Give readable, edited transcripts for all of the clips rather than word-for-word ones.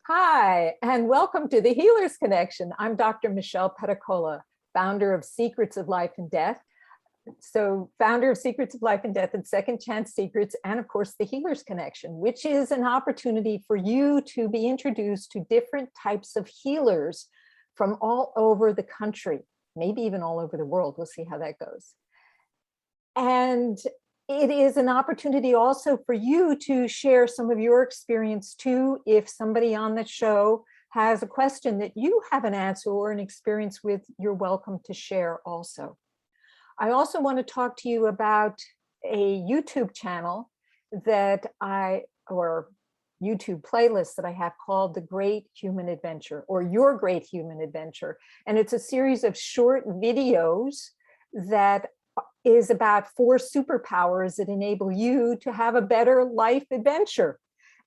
Hi, and welcome to the Healer's Connection. I'm Dr. Michelle Petacola, founder of Secrets of Life and Death. Founder of Secrets of Life and Death and Second Chance Secrets, and of course, the Healer's Connection, which is an opportunity for you to be introduced to different types of healers from all over the country, maybe even all over the world. We'll see how that goes. And it is an opportunity also for you to share some of your experience too. If somebody on the show has a question that you have an answer or an experience with, you're welcome to share also. I also want to talk to you about a YouTube channel or YouTube playlist that I have called The Great Human Adventure or Your Great Human Adventure. And it's a series of short videos that is about 4 superpowers that enable you to have a better life adventure.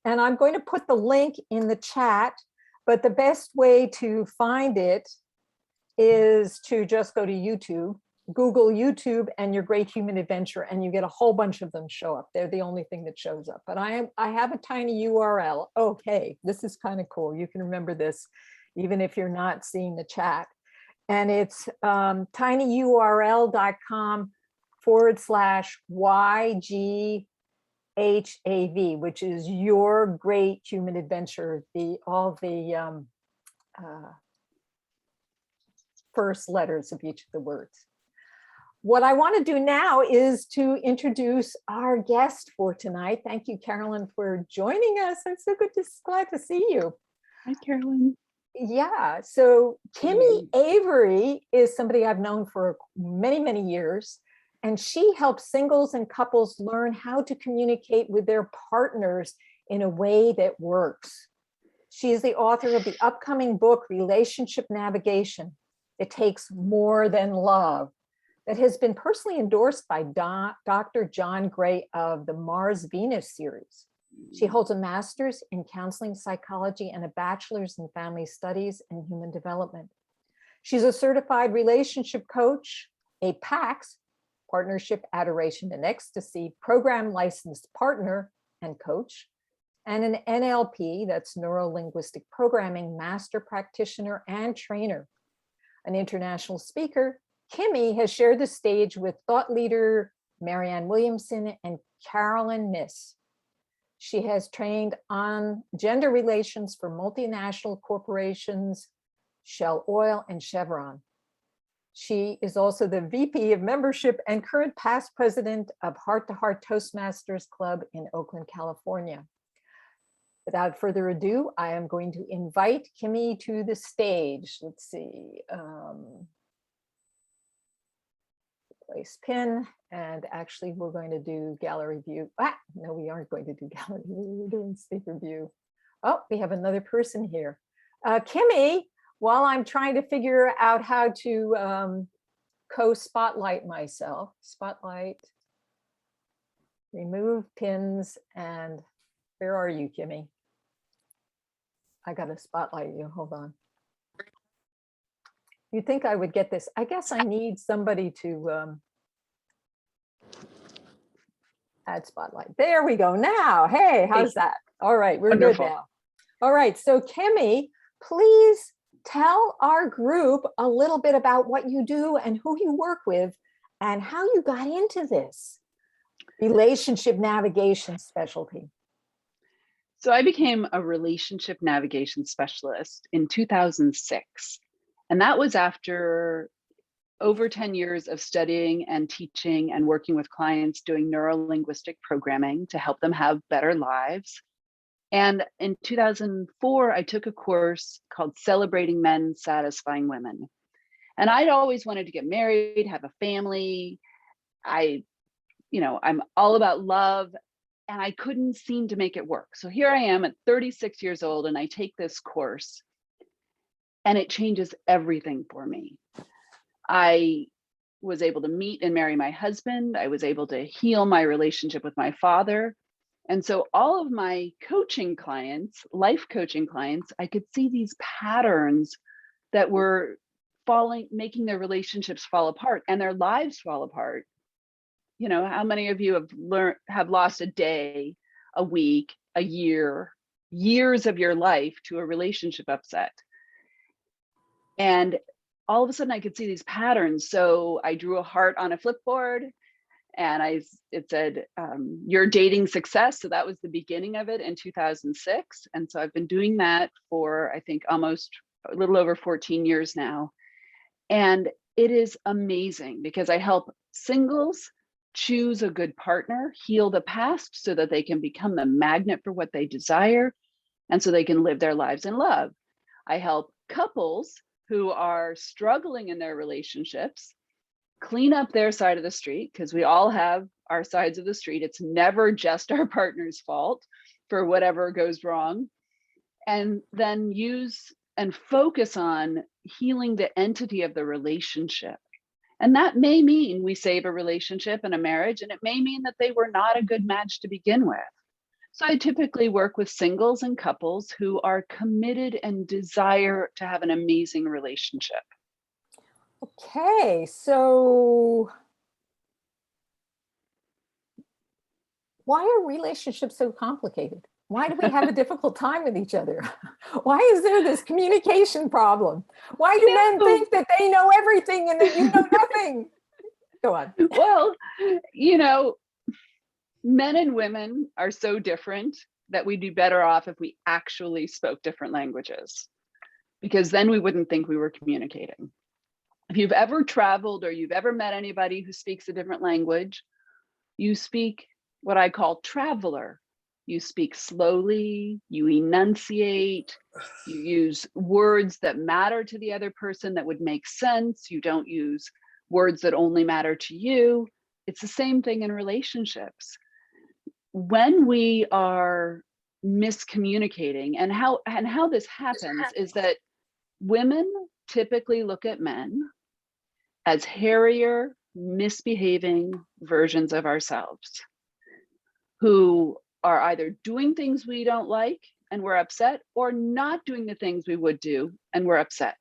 And I'm going to put the link in the chat, but the best way to find it is to just go to YouTube, Google YouTube and Your Great Human Adventure, and you get a whole bunch of them show up. They're the only thing that shows up, but I have a tiny URL. Okay, this is kind of cool. You can remember this even if you're not seeing the chat. And it's tinyurl.com/YGHAV, which is Your Great Human Adventure, all the first letters of each of the words. What I want to do now is to introduce our guest for tonight. Thank you, Carolyn, for joining us. I'm so glad to see you. Hi, Carolyn. Yeah, so Kimi Avary is somebody I've known for many, many years, and she helps singles and couples learn how to communicate with their partners in a way that works. She is the author of the upcoming book, Relationship Navigation. It Takes More Than Love, that has been personally endorsed by Dr. John Gray of the Mars-Venus series. She holds a master's in counseling psychology and a bachelor's in family studies and human development. She's a certified relationship coach, a PAX, Partnership, Adoration, and Ecstasy, program licensed partner and coach, and an NLP, that's Neuro-Linguistic Programming, master practitioner and trainer. An international speaker, Kimi has shared the stage with thought leader Marianne Williamson and Carolyn Miss. She has trained on gender relations for multinational corporations, Shell Oil and Chevron. She is also the VP of Membership and current past president of Heart to Heart Toastmasters Club in Oakland, California. Without further ado, I am going to invite Kimi to the stage. Let's see. Place pin, and actually we're going to do gallery view. No, we aren't going to do gallery view. We're doing speaker view. Oh, we have another person here. Kimi, while I'm trying to figure out how to co-spotlight myself, spotlight, remove pins, and where are you, Kimi? I got to spotlight you. Hold on. You'd think I would get this. I guess I need somebody to add spotlight. There we go now. Hey, how's that? All right, we're Wonderful. Good now. All right, so Kimi, please tell our group a little bit about what you do and who you work with and how you got into this relationship navigation specialty. So I became a relationship navigation specialist in 2006. And that was after over 10 years of studying and teaching and working with clients doing neuro-linguistic programming to help them have better lives. And in 2004, I took a course called Celebrating Men, Satisfying Women. And I'd always wanted to get married, have a family. I'm all about love, and I couldn't seem to make it work. So here I am at 36 years old, and I take this course, and it changes everything for me. I was able to meet and marry my husband. I was able to heal my relationship with my father. And so all of my coaching clients, life coaching clients, I could see these patterns that were making their relationships fall apart and their lives fall apart. You know, how many of you have lost a day, a week, a year, years of your life to a relationship upset. And all of a sudden I could see these patterns. So I drew a heart on a flipboard and it said, your dating success. So that was the beginning of it in 2006. And so I've been doing that for, I think, almost a little over 14 years now. And it is amazing because I help singles choose a good partner, heal the past so that they can become the magnet for what they desire, and so they can live their lives in love. I help couples who are struggling in their relationships clean up their side of the street, because we all have our sides of the street. It's never just our partner's fault for whatever goes wrong. And then use and focus on healing the entity of the relationship. And that may mean we save a relationship and a marriage, and it may mean that they were not a good match to begin with. So I typically work with singles and couples who are committed and desire to have an amazing relationship. Okay, so why are relationships so complicated? Why do we have a difficult time with each other? Why is there this communication problem? Why do men think that they know everything and that you know nothing? Go on. Well, you know, men and women are so different that we'd be better off if we actually spoke different languages, because then we wouldn't think we were communicating. If you've ever traveled or you've ever met anybody who speaks a different language, you speak what I call traveler. You speak slowly, you enunciate, you use words that matter to the other person that would make sense. You don't use words that only matter to you. It's the same thing in relationships. When we are miscommunicating, and how this happens is that women typically look at men as hairier, misbehaving versions of ourselves, who are either doing things we don't like and we're upset, or not doing the things we would do and we're upset.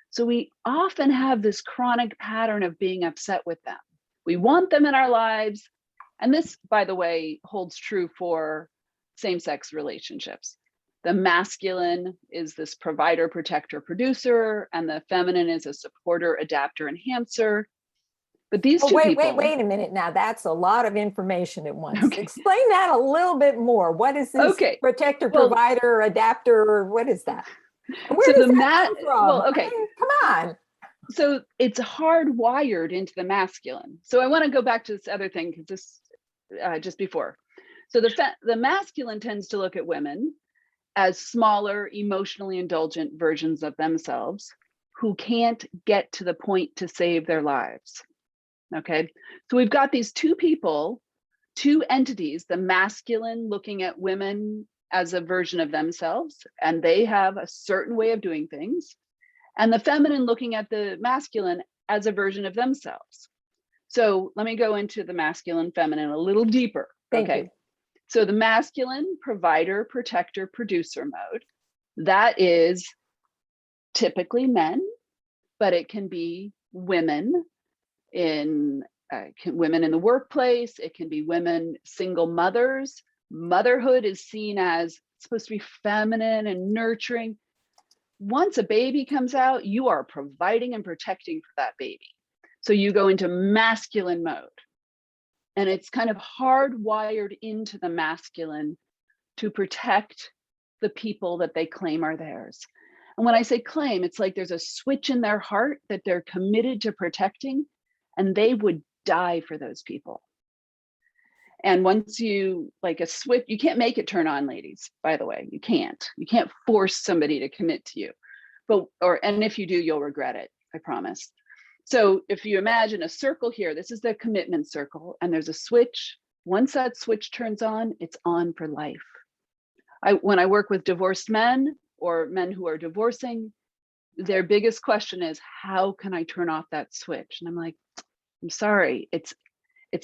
So we often have this chronic pattern of being upset with them. We want them in our lives. And this, by the way, holds true for same-sex relationships. The masculine is this provider, protector, producer, and the feminine is a supporter, adapter, enhancer. But these two people. Wait a minute now. That's a lot of information at once. Okay. Explain that a little bit more. What is this protector, provider, adapter, or what is that? And where does that come from? Well, okay. I mean, come on. So it's hardwired into the masculine. So I want to go back to this other thing, because this just before. So the masculine tends to look at women as smaller, emotionally indulgent versions of themselves who can't get to the point to save their lives. Okay, so we've got these two people, two entities, the masculine looking at women as a version of themselves, and they have a certain way of doing things, and the feminine looking at the masculine as a version of themselves. So let me go into the masculine, feminine a little deeper. Thank you. So the masculine, provider, protector, producer mode, that is typically men, but it can be women in the workplace. It can be women, single mothers. Motherhood is seen as supposed to be feminine and nurturing. Once a baby comes out, you are providing and protecting for that baby. So you go into masculine mode. And it's kind of hardwired into the masculine to protect the people that they claim are theirs. And when I say claim, it's like there's a switch in their heart that they're committed to protecting, and they would die for those people. And once you like a switch, you can't make it turn on, ladies, by the way. You can't force somebody to commit to you. And if you do, you'll regret it, I promise. So if you imagine a circle here, this is the commitment circle, and there's a switch. Once that switch turns on, it's on for life. When I work with divorced men or men who are divorcing, their biggest question is, how can I turn off that switch? And I'm like, I'm sorry, it's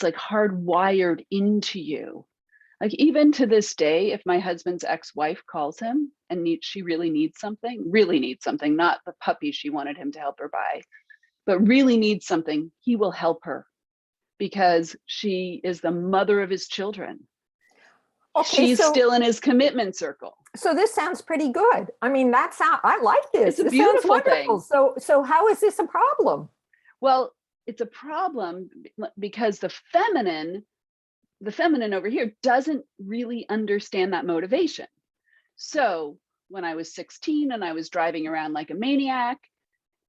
like hardwired into you. Like even to this day, if my husband's ex-wife calls him and she really needs something, not the puppy she wanted him to help her buy, but really needs something, he will help her because she is the mother of his children. Okay, she's still in his commitment circle. So this sounds pretty good. I mean, I like this. It's a This sounds beautiful wonderful. thing. So how is this a problem? Well, it's a problem because the feminine over here doesn't really understand that motivation. So when I was 16 and I was driving around like a maniac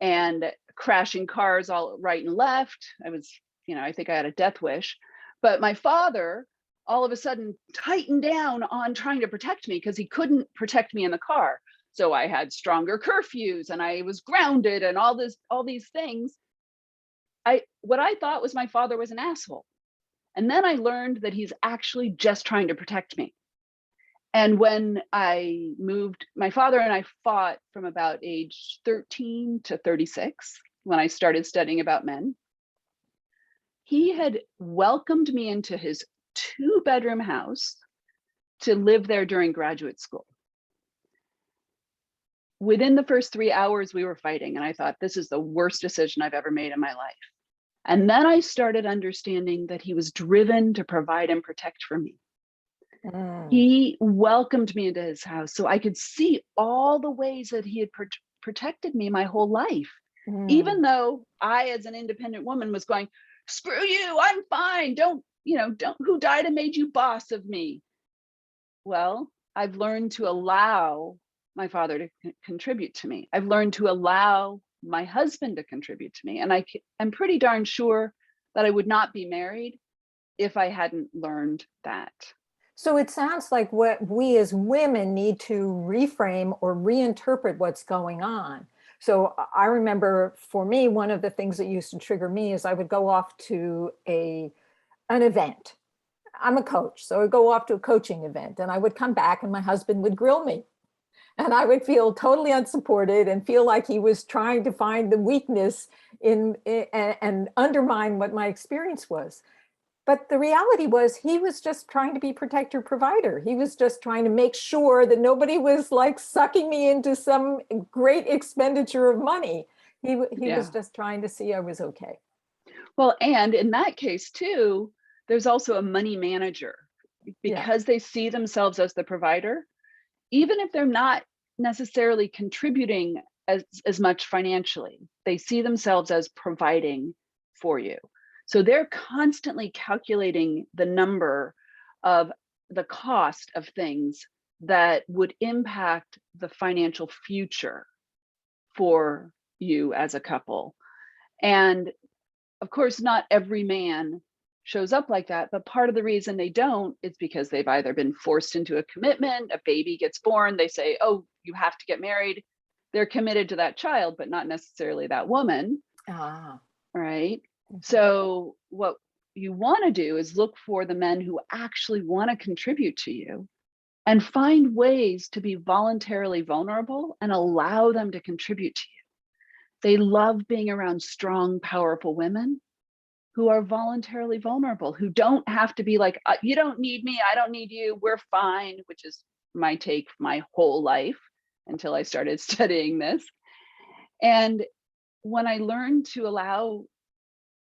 and crashing cars all right and left, I think I had a death wish. But my father all of a sudden tightened down on trying to protect me because he couldn't protect me in the car. So I had stronger curfews and I was grounded and all these things. What I thought was my father was an asshole. And then I learned that he's actually just trying to protect me. And when I moved, my father and I fought from about age 13 to 36 when I started studying about men. He had welcomed me into his 2-bedroom house to live there during graduate school. Within the first 3 hours, we were fighting, and I thought, this is the worst decision I've ever made in my life. And then I started understanding that he was driven to provide and protect for me. He welcomed me into his house so I could see all the ways that he had protected me my whole life. Even though I, as an independent woman, was going, screw you, I'm fine. Don't, who died and made you boss of me? Well, I've learned to allow my father to contribute to me. I've learned to allow my husband to contribute to me. And I'm pretty darn sure that I would not be married if I hadn't learned that. So it sounds like what we as women need to reframe or reinterpret what's going on. So I remember for me, one of the things that used to trigger me is I would go off to an event. I'm a coach, so I'd go off to a coaching event and I would come back and my husband would grill me. And I would feel totally unsupported and feel like he was trying to find the weakness and undermine what my experience was. But the reality was he was just trying to be protector provider. He was just trying to make sure that nobody was like sucking me into some great expenditure of money. He was just trying to see I was okay. Well, and in that case too, there's also a money manager because they see themselves as the provider. Even if they're not necessarily contributing as much financially, they see themselves as providing for you. So they're constantly calculating the number of the cost of things that would impact the financial future for you as a couple. And of course, not every man shows up like that, but part of the reason they don't is because they've either been forced into a commitment, a baby gets born, they say, oh, you have to get married. They're committed to that child, but not necessarily that woman. Right? So what you want to do is look for the men who actually want to contribute to you and find ways to be voluntarily vulnerable and allow them to contribute to you. They love being around strong, powerful women who are voluntarily vulnerable, who don't have to be like, you don't need me, I don't need you, we're fine, which is my take my whole life until I started studying this. And when I learned to allow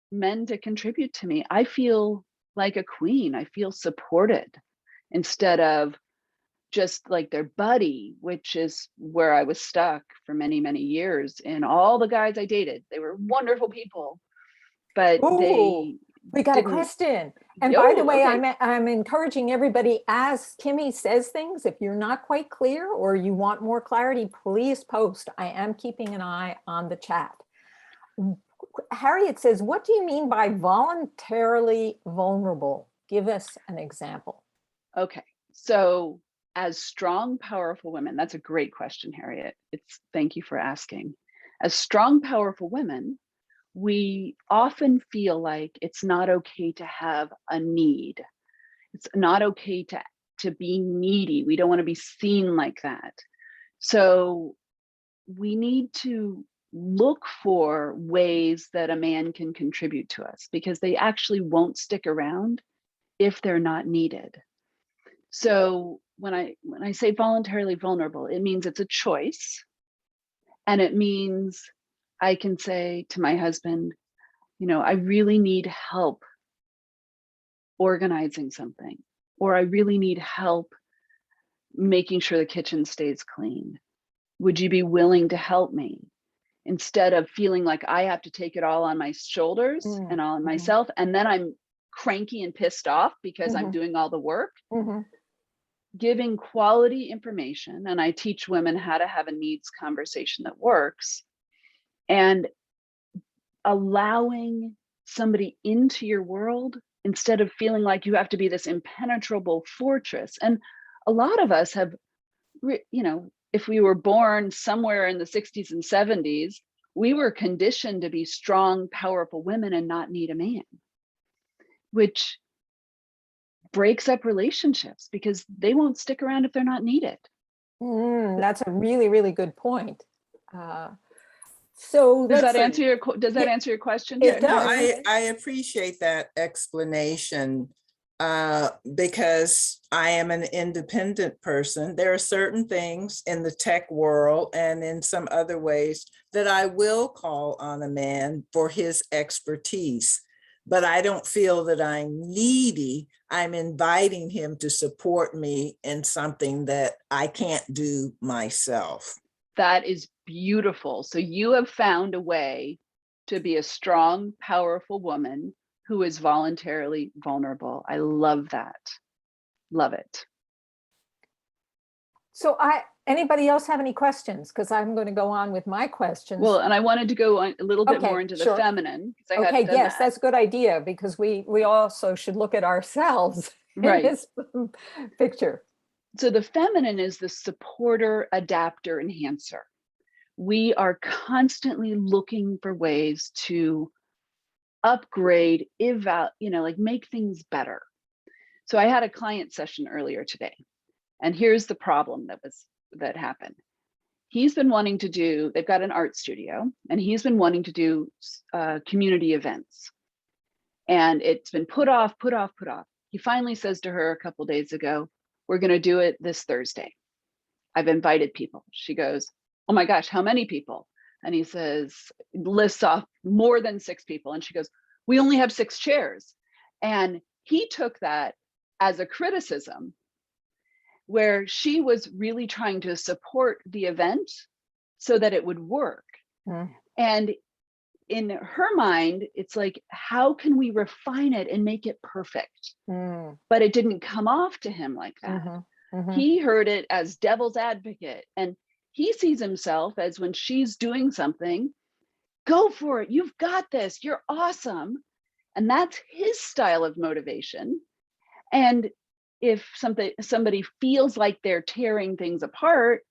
men to contribute to me, I feel like a queen. I feel supported instead of just like their buddy, which is where I was stuck for many, many years. And all the guys I dated, they were wonderful people, but we got a question. And by the way, okay. I'm encouraging everybody, as Kimi says things, if you're not quite clear or you want more clarity, please post. I am keeping an eye on the chat. Harriet says, what do you mean by voluntarily vulnerable? Give us an example. Okay, so as strong, powerful women, that's a great question, Harriet. Thank you for asking. As strong, powerful women, we often feel like it's not okay to have a need. It's not okay to be needy. We don't want to be seen like that. So we need to look for ways that a man can contribute to us because they actually won't stick around if they're not needed. So when I say voluntarily vulnerable, it means it's a choice. And it means I can say to my husband, I really need help organizing something, or I really need help making sure the kitchen stays clean? Would you be willing to help me? Instead of feeling like I have to take it all on my shoulders and all on myself, and then I'm cranky and pissed off because I'm doing all the work. Giving quality information, and I teach women how to have a needs conversation that works, and allowing somebody into your world instead of feeling like you have to be this impenetrable fortress. And a lot of us have, you know, if we were born somewhere in the 60s and 70s, we were conditioned to be strong, powerful women and not need a man, which breaks up relationships because they won't stick around if they're not needed. That's a really, really good point. So does let's that answer your question? It No, does. I appreciate that explanation because I am an independent person. There are certain things in the tech world and in some other ways that I will call on a man for his expertise, but I don't feel that I'm needy. I'm inviting him to support me in something that I can't do myself. That is beautiful. So you have found a way to be a strong, powerful woman who is voluntarily vulnerable. I love that. Love it. So anybody else have any questions? Because I'm going to go on with my questions. Well, and I wanted to go on a little bit more into sure. the feminine. Okay, yes, that's a good idea, because we also should look at ourselves in this picture. So the feminine is the supporter, adapter, enhancer. We are constantly looking for ways to upgrade, like make things better. So I had a client session earlier today, and here's the problem that happened. He's been wanting to do, they've got an art studio, and he's been wanting to do community events. And it's been put off. He finally says to her a couple of days ago, we're going to do it this Thursday. I've invited people. She goes, oh my gosh, how many people? And he says, lists off more than 6 people. And she goes, we only have 6 chairs. And he took that as a criticism, where she was really trying to support the event so that it would work. And in her mind, it's like, how can we refine it and make it perfect? But it didn't come off to him like that. He heard it as devil's advocate, and he sees himself as, when she's doing something, go for it, you've got this, you're awesome. And that's his style of motivation. And if somebody feels like they're tearing things apart,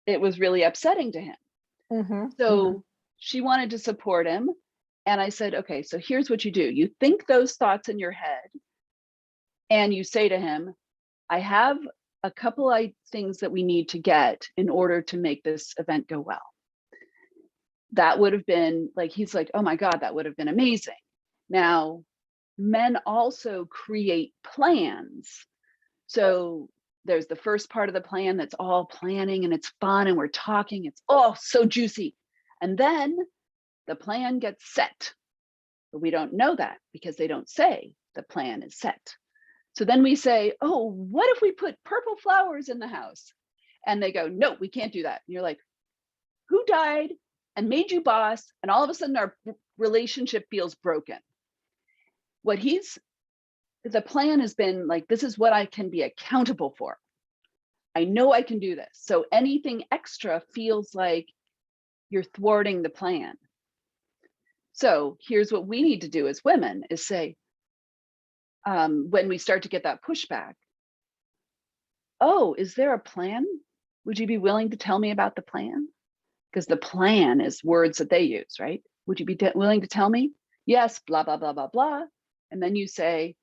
it was really upsetting to him. So she wanted to support him. And I said, okay, so here's what you do. You think those thoughts in your head, and you say to him, I have a couple of things that we need to get in order to make this event go well. That would have been like, he's like, oh my God, that would have been amazing. Now, men also create plans. So there's the first part of the plan that's all planning and it's fun and we're talking, it's so juicy. And then the plan gets set, but we don't know that because they don't say the plan is set. So then we say, oh, what if we put purple flowers in the house? And they go, no, we can't do that. And you're like, who died and made you boss? And all of a sudden our relationship feels broken. The plan has been like, this is what I can be accountable for. I know I can do this. So anything extra feels like you're thwarting the plan. So here's what we need to do as women is say, when we start to get that pushback, oh, is there a plan? Would you be willing to tell me about the plan? Because the plan is words that they use, right? Would you be willing to tell me? Yes, blah, blah, blah, blah, blah. And then you say,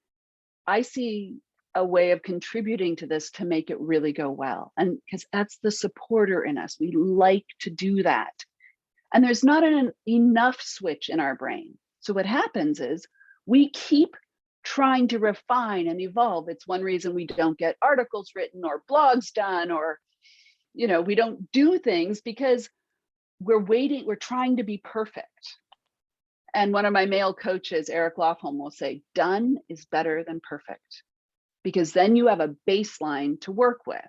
I see a way of contributing to this to make it really go well. And because that's the supporter in us. We like to do that. And there's not an enough switch in our brain. So what happens is we keep trying to refine and evolve. It's one reason we don't get articles written or blogs done, or, we don't do things because we're trying to be perfect. And one of my male coaches, Eric Lofholm, will say, done is better than perfect, because then you have a baseline to work with.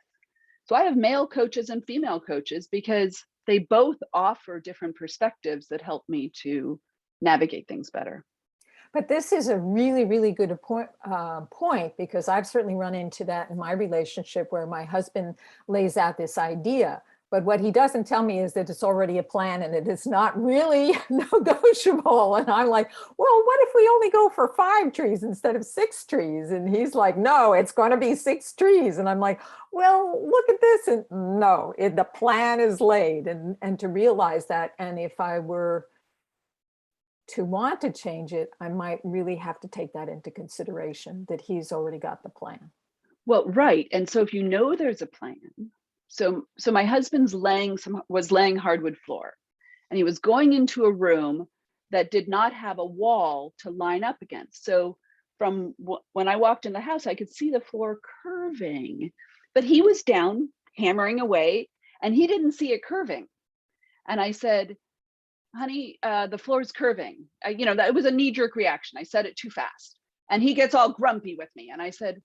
So I have male coaches and female coaches because they both offer different perspectives that help me to navigate things better. But this is a really, really good point, because I've certainly run into that in my relationship where my husband lays out this idea. But what he doesn't tell me is that it's already a plan and it is not really negotiable. And I'm like, well, what if we only go for 5 trees instead of 6 trees? And he's like, no, it's going to be 6 trees. And I'm like, well, look at this. And no, the plan is laid. And to realize that, and if I were to want to change it, I might really have to take that into consideration, that he's already got the plan. Well, right. And so if you know there's a plan, so my husband's was laying hardwood floor, and he was going into a room that did not have a wall to line up against. So from when I walked in the house, I could see the floor curving, but he was down hammering away and he didn't see it curving. And I said, honey, the floor's curving. That was a knee-jerk reaction. I said it too fast. And he gets all grumpy with me. And I said,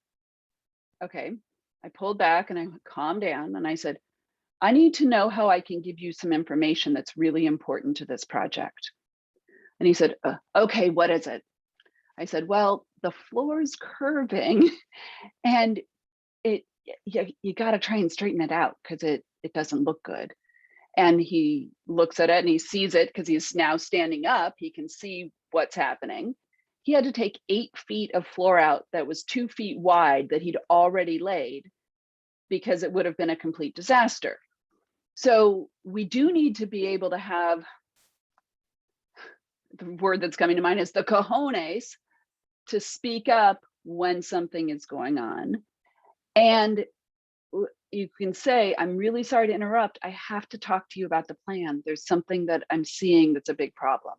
okay. I pulled back and I calmed down and I said, I need to know how I can give you some information that's really important to this project. And he said, okay, what is it? I said, well, the floor's curving and you got to try and straighten it out because it doesn't look good. And he looks at it and he sees it because he's now standing up. He can see what's happening. He had to take 8 feet of floor out that was 2 feet wide that he'd already laid because it would have been a complete disaster. So we do need to be able to have, the word that's coming to mind is the cojones, to speak up when something is going on. And you can say, I'm really sorry to interrupt. I have to talk to you about the plan. There's something that I'm seeing that's a big problem.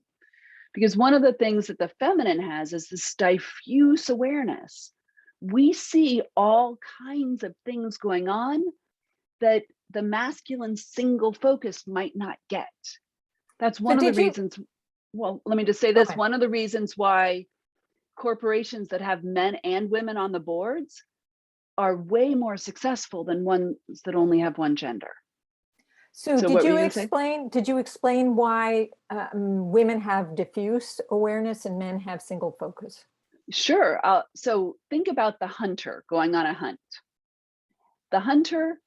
Because one of the things that the feminine has is this diffuse awareness. We see all kinds of things going on that the masculine single focus might not get. That's one of the reasons. Well, let me just say this. Okay. One of the reasons why corporations that have men and women on the boards are way more successful than ones that only have one gender. So did you explain why women have diffuse awareness and men have single focus? Sure. So think about the hunter going on a hunt. The hunter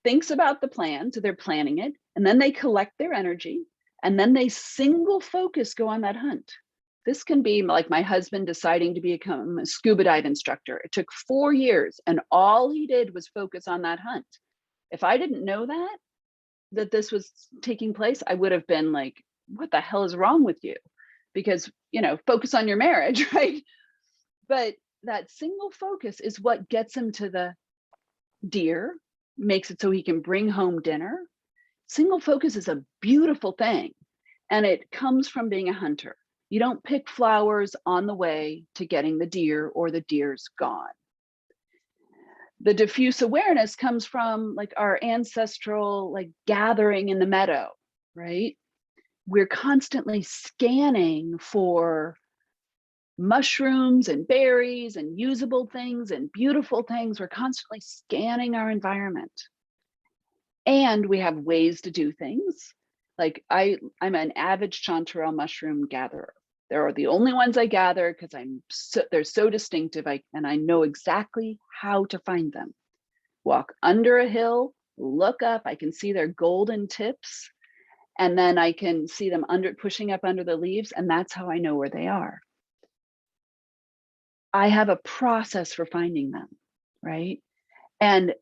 thinks about the plan, so they're planning it, and then they collect their energy, and then they single focus go on that hunt. This can be like my husband deciding to become a scuba dive instructor. It took 4 years, and all he did was focus on that hunt. If I didn't know that this was taking place, I would have been like, what the hell is wrong with you? Because, focus on your marriage, right? But that single focus is what gets him to the deer, makes it so he can bring home dinner. Single focus is a beautiful thing. And it comes from being a hunter. You don't pick flowers on the way to getting the deer or the deer's gone. The diffuse awareness comes from like our ancestral gathering in the meadow, right? We're constantly scanning for mushrooms and berries and usable things and beautiful things. We're constantly scanning our environment. And we have ways to do things. Like I'm an avid chanterelle mushroom gatherer. They're the only ones I gather because they're so distinctive, and I know exactly how to find them. Walk under a hill, look up, I can see their golden tips, and then I can see them pushing up under the leaves, and that's how I know where they are. I have a process for finding them, right? And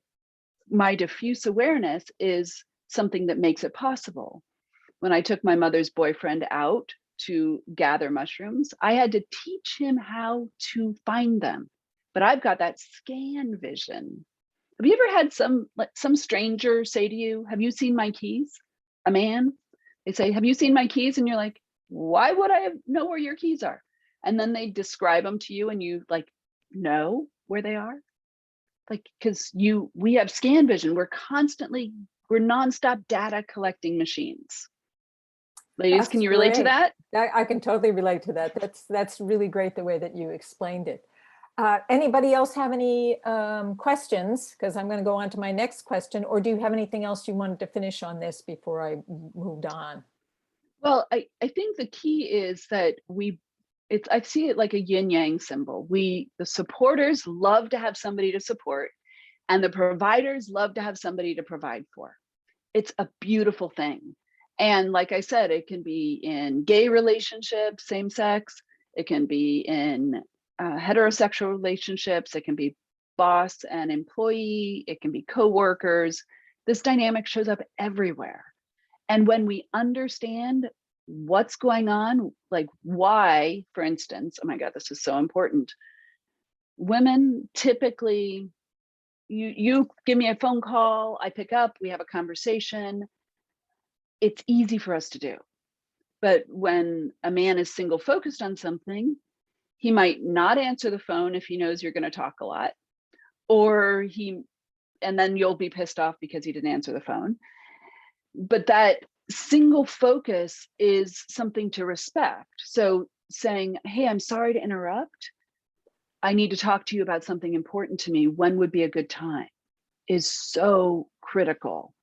my diffuse awareness is something that makes it possible. When I took my mother's boyfriend out to gather mushrooms, I had to teach him how to find them. But I've got that scan vision. Have you ever had some stranger say to you, have you seen my keys? A man, they say, have you seen my keys? And you're like, why would I know where your keys are? And then they describe them to you and you know where they are. Because we have scan vision. We're nonstop data collecting machines. Ladies, can you relate to that? I can totally relate to that. That's really great the way that you explained it. Anybody else have any questions? Because I'm going to go on to my next question. Or do you have anything else you wanted to finish on this before I moved on? Well, I think the key is that I see it like a yin yang symbol. The supporters love to have somebody to support, and the providers love to have somebody to provide for. It's a beautiful thing. And like I said, it can be in gay relationships, same sex. It can be in heterosexual relationships. It can be boss and employee. It can be coworkers. This dynamic shows up everywhere. And when we understand what's going on, like why, for instance, oh my God, this is so important. Women typically, you give me a phone call, I pick up, we have a conversation. It's easy for us to do. But when a man is single focused on something, he might not answer the phone if he knows you're going to talk a lot, and then you'll be pissed off because he didn't answer the phone. But that single focus is something to respect. So saying, hey, I'm sorry to interrupt. I need to talk to you about something important to me. When would be a good time? Is so critical.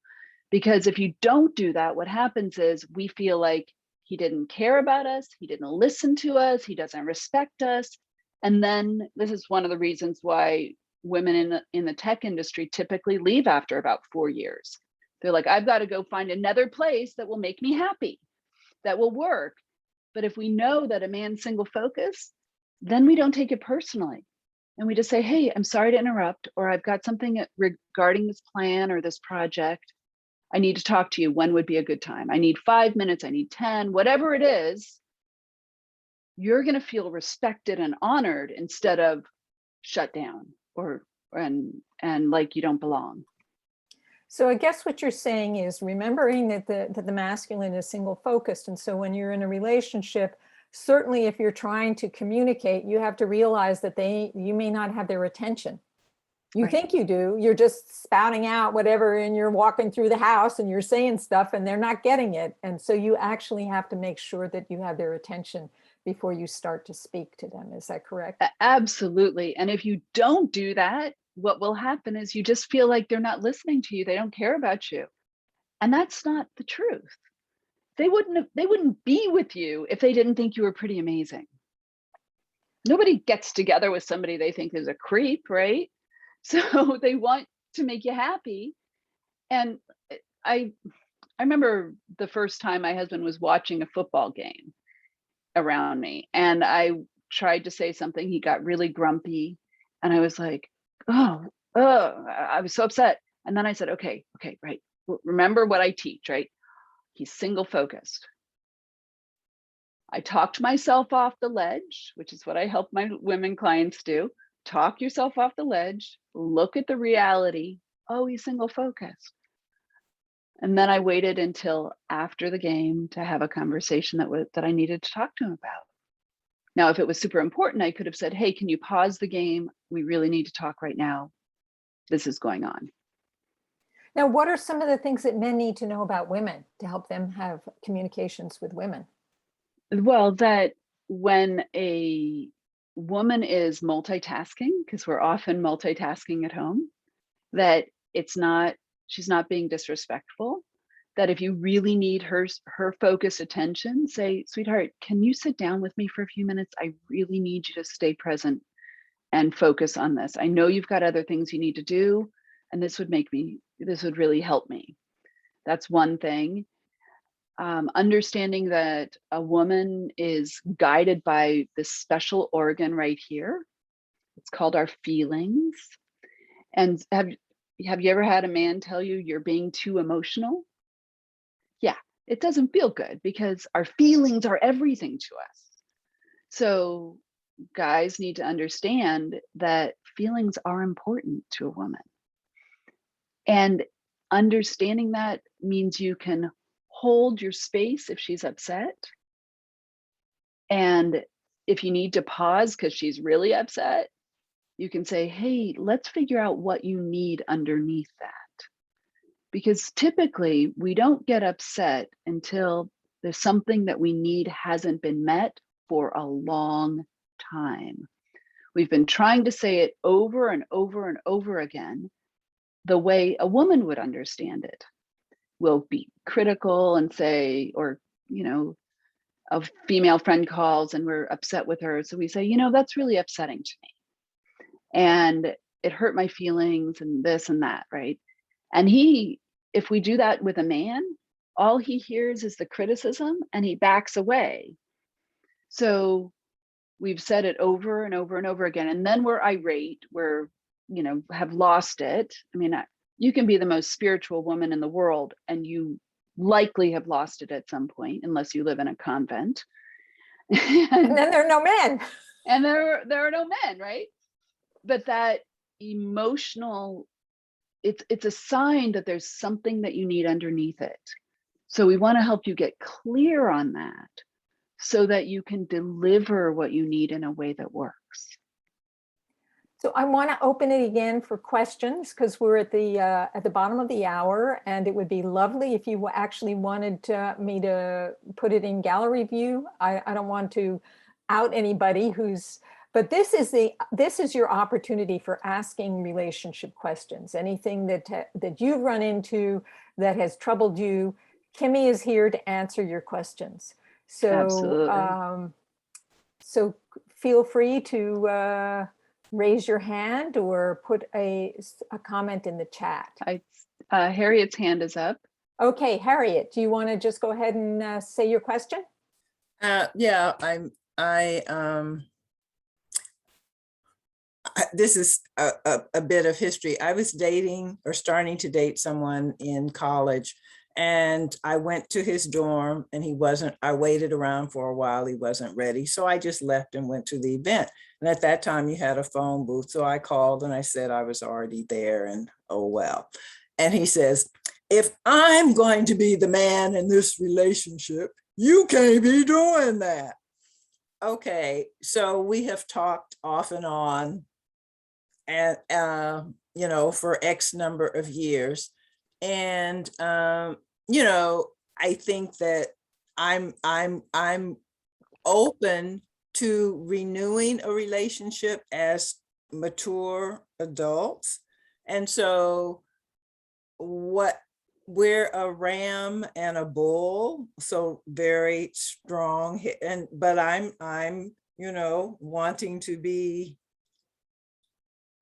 Because if you don't do that, what happens is we feel like he didn't care about us, he didn't listen to us, he doesn't respect us. And then this is one of the reasons why women in the tech industry typically leave after about 4 years. They're like, I've got to go find another place that will make me happy, that will work. But if we know that a man's single focus, then we don't take it personally. And we just say, hey, I'm sorry to interrupt, or I've got something regarding this plan or this project. I need to talk to you. When would be a good time? I need 5 minutes, I need 10, whatever it is. You're going to feel respected and honored instead of shut down and like you don't belong. So I guess what you're saying is remembering that the masculine is single focused. And so when you're in a relationship, certainly if you're trying to communicate, you have to realize that you may not have their attention. You think you do, you're just spouting out whatever, and you're walking through the house and you're saying stuff and they're not getting it. And so you actually have to make sure that you have their attention before you start to speak to them. Is that correct? Absolutely. And if you don't do that, what will happen is you just feel like they're not listening to you. They don't care about you. And that's not the truth. They wouldn't be with you if they didn't think you were pretty amazing. Nobody gets together with somebody they think is a creep, right? So they want to make you happy. And I remember the first time my husband was watching a football game around me, and I tried to say something. He got really grumpy, and I was like, I was so upset. And then I said, okay, right. Remember what I teach, right? He's single focused. I talked myself off the ledge, which is what I help my women clients do. Talk yourself off the ledge, look at the reality. Oh, he's single focused. And then I waited until after the game to have a conversation that I needed to talk to him about. Now, if it was super important, I could have said, hey, can you pause the game? We really need to talk right now. This is going on. Now, what are some of the things that men need to know about women to help them have communications with women? Well, that when a woman is multitasking, because we're often multitasking at home, that she's not being disrespectful, that if you really need her focused attention, say, sweetheart, can you sit down with me for a few minutes? I really need you to stay present and focus on this. I know you've got other things you need to do, and this would really help me. That's one thing. Understanding that a woman is guided by this special organ right here. It's called our feelings. And have you ever had a man tell you you're being too emotional? Yeah, it doesn't feel good because our feelings are everything to us. So guys need to understand that feelings are important to a woman. And understanding that means you can hold your space if she's upset. And if you need to pause because she's really upset, you can say, hey, let's figure out what you need underneath that. Because typically we don't get upset until there's something that we need hasn't been met for a long time. We've been trying to say it over and over and over again, the way a woman would understand it. We'll be critical and say, or, a female friend calls and we're upset with her. So we say, that's really upsetting to me. And it hurt my feelings and this and that, right? And if we do that with a man, all he hears is the criticism and he backs away. So we've said it over and over and over again. And then we're irate, have lost it. I mean, you can be the most spiritual woman in the world and you likely have lost it at some point, unless you live in a convent. And then there are no men. And there are no men, right? But that emotional, it's a sign that there's something that you need underneath it. So we want to help you get clear on that so that you can deliver what you need in a way that works. So I want to open it again for questions because we're at the bottom of the hour, and it would be lovely if you actually wanted me to put it in gallery view. I don't want to out anybody but this is your opportunity for asking relationship questions. Anything that you've run into that has troubled you, Kimi is here to answer your questions. So absolutely. So feel free to raise your hand or put a comment in the chat. Harriet's hand is up. Okay, Harriet, do you want to just go ahead and say your question? Yeah, this is a bit of history. I was dating or starting to date someone in college, and I went to his dorm and I waited around for a while. He wasn't ready. So I just left and went to the event. And at that time you had a phone booth. So I called and I said I was already there, and oh, well. And he says, if I'm going to be the man in this relationship, you can't be doing that. Okay. So we have talked off and on, and, for X number of years. And, I think that I'm open to renewing a relationship as mature adults. And so we're a ram and a bull, so very strong, but I'm wanting to be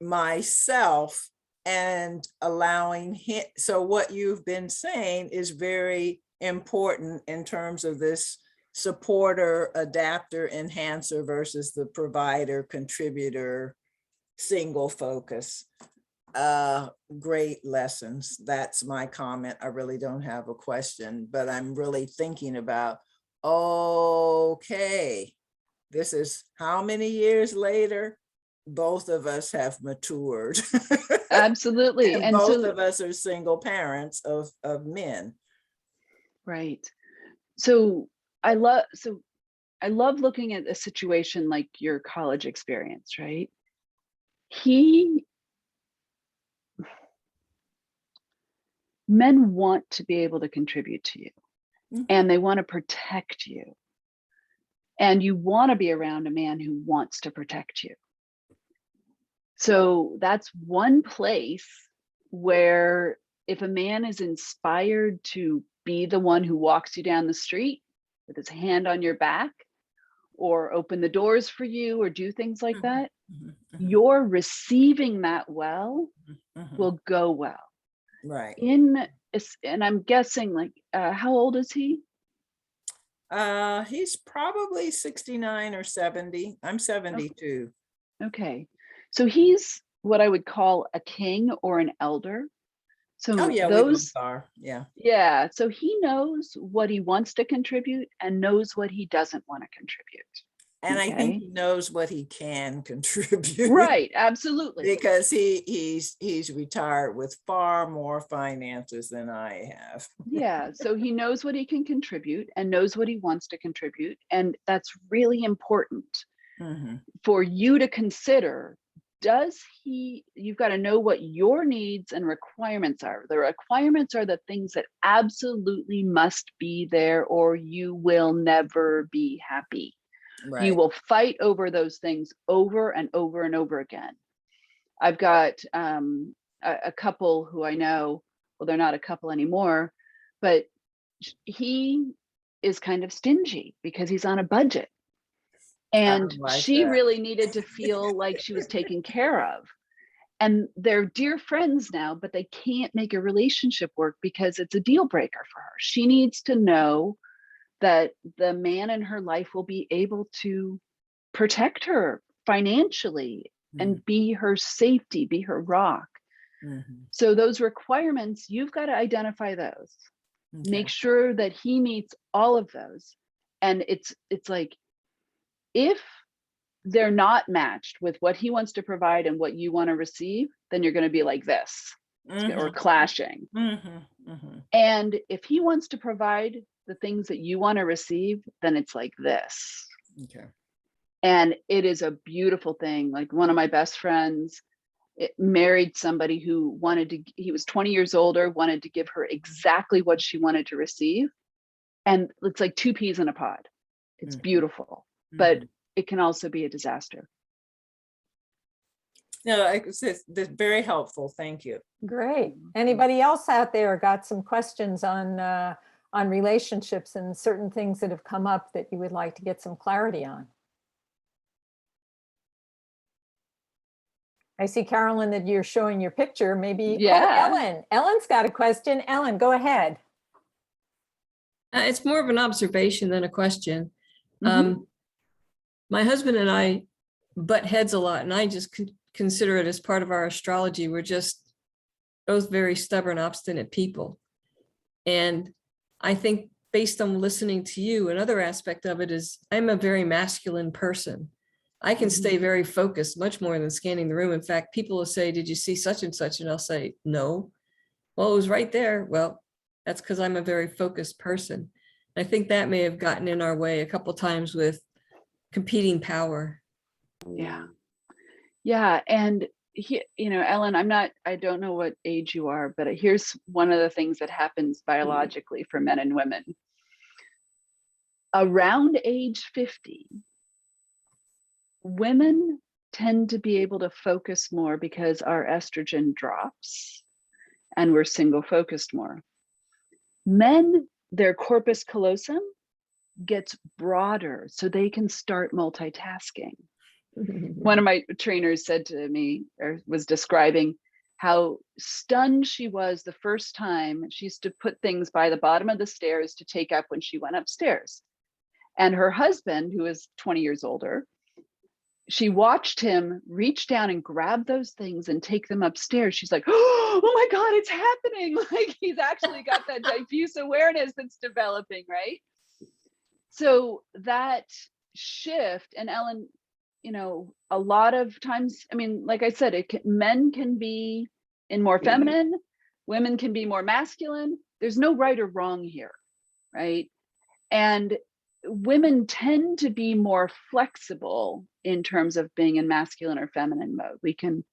myself and allowing him. So what you've been saying is very important in terms of this supporter, adapter, enhancer versus the provider, contributor, single focus. Great lessons. That's my comment. I really don't have a question, but I'm really thinking about, okay, this is how many years later? Both of us have matured. Absolutely. And both of us are single parents of men. Right. So I love looking at a situation like your college experience, right? Men want to be able to contribute to you, and they want to protect you. And you want to be around a man who wants to protect you. So that's one place where if a man is inspired to be the one who walks you down the street with his hand on your back, or open the doors for you, or do things like that, your receiving that well will go well. Right. And I'm guessing, like, how old is he? He's probably 69 or 70. I'm 72. Okay. So he's what I would call a king or an elder. So we both are. Yeah. Yeah. So he knows what he wants to contribute and knows what he doesn't want to contribute. And I think he knows what he can contribute. Right. Absolutely. Because he's retired with far more finances than I have. Yeah. So he knows what he can contribute and knows what he wants to contribute. And that's really important for you to consider. You've got to know what your needs and requirements are. The requirements are the things that absolutely must be there, or you will never be happy. You Right. will fight over those things over and over and over again. I've got a couple who I know, well, they're not a couple anymore, but he is kind of stingy because he's on a budget. And like she that. really needed to feel like she was taken care of. And they're dear friends now, but they can't make a relationship work because it's a deal breaker for her. She needs to know that the man in her life will be able to protect her financially and be her safety, be her rock. So those requirements, you've got to identify those. Okay. Make sure that he meets all of those. And it's like, if they're not matched with what he wants to provide and what you want to receive, then you're going to be like this, or clashing. And if he wants to provide the things that you want to receive, then it's like this. Okay. And it is a beautiful thing. Like, one of my best friends married somebody who wanted to, he was 20 years older, wanted to give her exactly what she wanted to receive. And it's like two peas in a pod. It's beautiful, but it can also be a disaster. No, it's very helpful. Thank you. Great. Anybody else out there got some questions on relationships and certain things that have come up that you would like to get some clarity on? I see, Carolyn, that you're showing your picture. Maybe, Yeah. Oh, Ellen. Ellen's got a question. Ellen, go ahead. It's more of an observation than a question. Mhm. My husband and I butt heads a lot, and I just consider it as part of our astrology. We're just both very stubborn, obstinate people. And I think, based on listening to you, another aspect of it is I'm a very masculine person. I can stay very focused, much more than scanning the room. In fact, people will say, "Did you see such and such?" And I'll say, "No." "Well, it was right there." "Well, that's because I'm a very focused person." I think that may have gotten in our way a couple times with competing power. Yeah. Yeah. And Ellen, I don't know what age you are, but here's one of the things that happens biologically for men and women. Around age 50, women tend to be able to focus more because our estrogen drops and we're single focused more. Men, their corpus callosum gets broader so they can start multitasking. One of my trainers said to me, or was describing, how stunned she was the first time she used to put things by the bottom of the stairs to take up when she went upstairs. And her husband, who is 20 years older, she watched him reach down and grab those things and take them upstairs. She's like, "Oh my God, it's happening." Like, he's actually got that diffuse awareness that's developing, right? So that shift, and Ellen, a lot of times, I mean, like I said, men can be in more feminine, women can be more masculine. There's no right or wrong here, right? And women tend to be more flexible in terms of being in masculine or feminine mode. We can,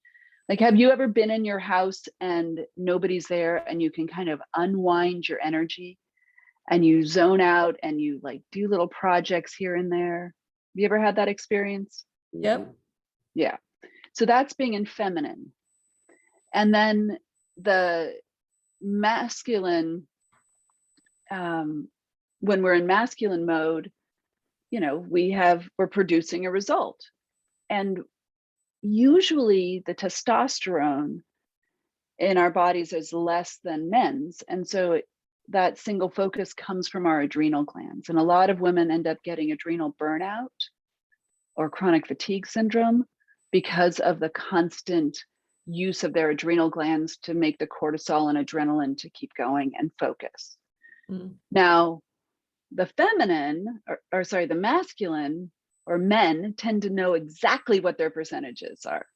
like, have you ever been in your house and nobody's there and you can kind of unwind your energy and you zone out and you like do little projects here and there? Have you ever had that experience? Yep. Yeah. So that's being in feminine. And then the masculine, when we're in masculine mode, we're producing a result. And usually the testosterone in our bodies is less than men's. And so that single focus comes from our adrenal glands. And a lot of women end up getting adrenal burnout or chronic fatigue syndrome because of the constant use of their adrenal glands to make the cortisol and adrenaline to keep going and focus. Now, the feminine, the masculine or men tend to know exactly what their percentages are